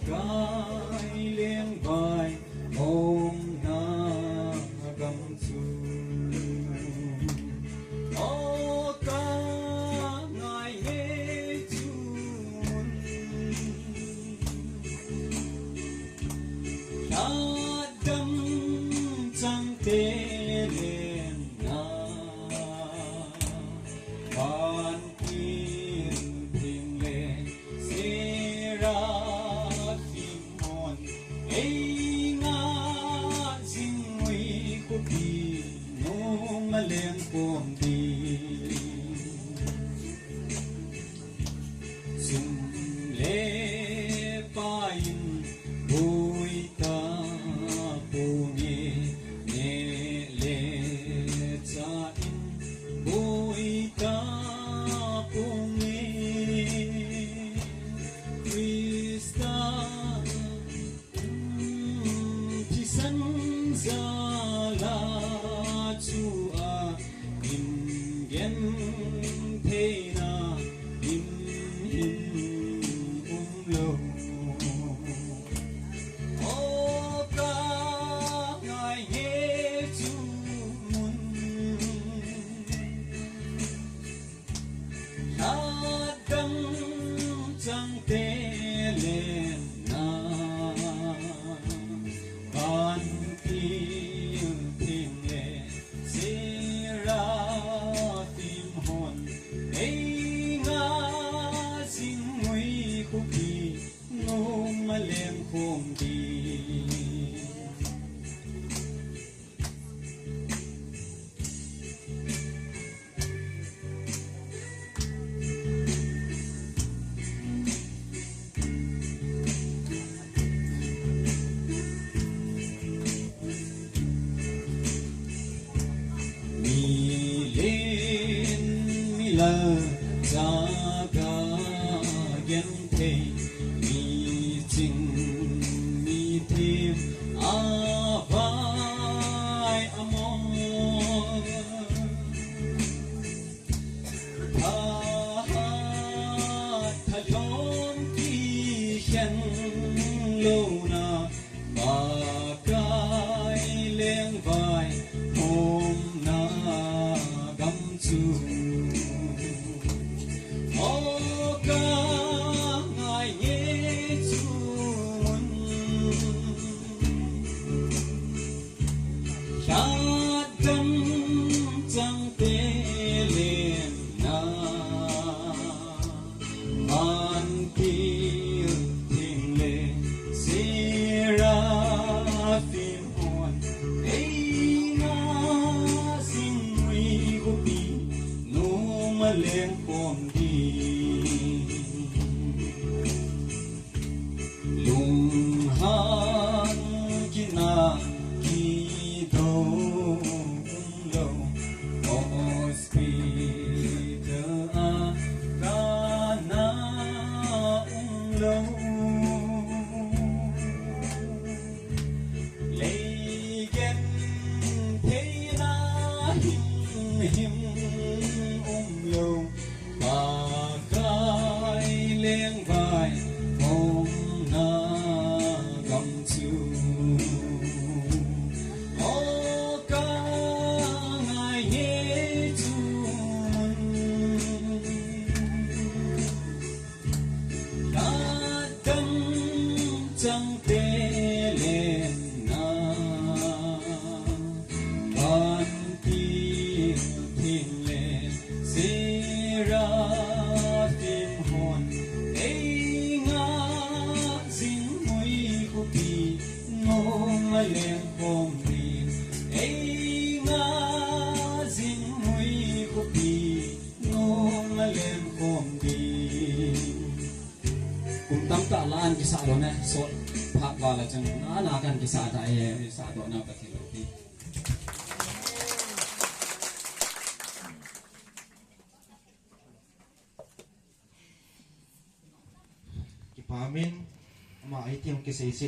cái liêng vai ôm na gầm chu ô ca ngài nghe chuồn đã đâm chẳng thể lên na ban tiên thiên lệ sẽ ra phim mòn ấy ngã dinh nguy của kỳ nô mà lên cuồng đi dùng lễ pain bùi ta bù nghe lễ cha in bùi ta bù nghe Krista thì sân ra la chua im gen thế na im lâu ô ca ngài nghe chuồn đã đâm chẳng thể lên na ban tiên thiên lệ sẽ ra tìm hồn ấy ngã xin nguy khúc đi nô mà lên khôn đi là giá cả gen thế mi chính mi thêm vai amor tha lom ki khen lâu na ba cái lên vai hôm na gắm chu ô ca ngài nghe chuồn cha đâm chẳng thể lên na ban kia thiên lệ sẽ ra phim hồn ấy ngã xin nguy của bi nô mà lên con đi lung han kina ki do lâu hospital a kana lâu lấy gen thế na him lâu ba cái lên vai hôm na gầm chu ô ca ngài nghe chuồn đã đâm chẳng thể lên na ban kia thiên lệ sẽ ra phim hồn ấy ngã dính nguy của kỳ ngô mà lên hôm đi ấy ngã dính nguy của kỳ ngô mà lên hôm đi cùng tâm cả là anh kisah đó nè sốt phạt vào là chẳng nó kan kisah tại kisah đó nào cái gì Kipamin ama ay tiyong kisisi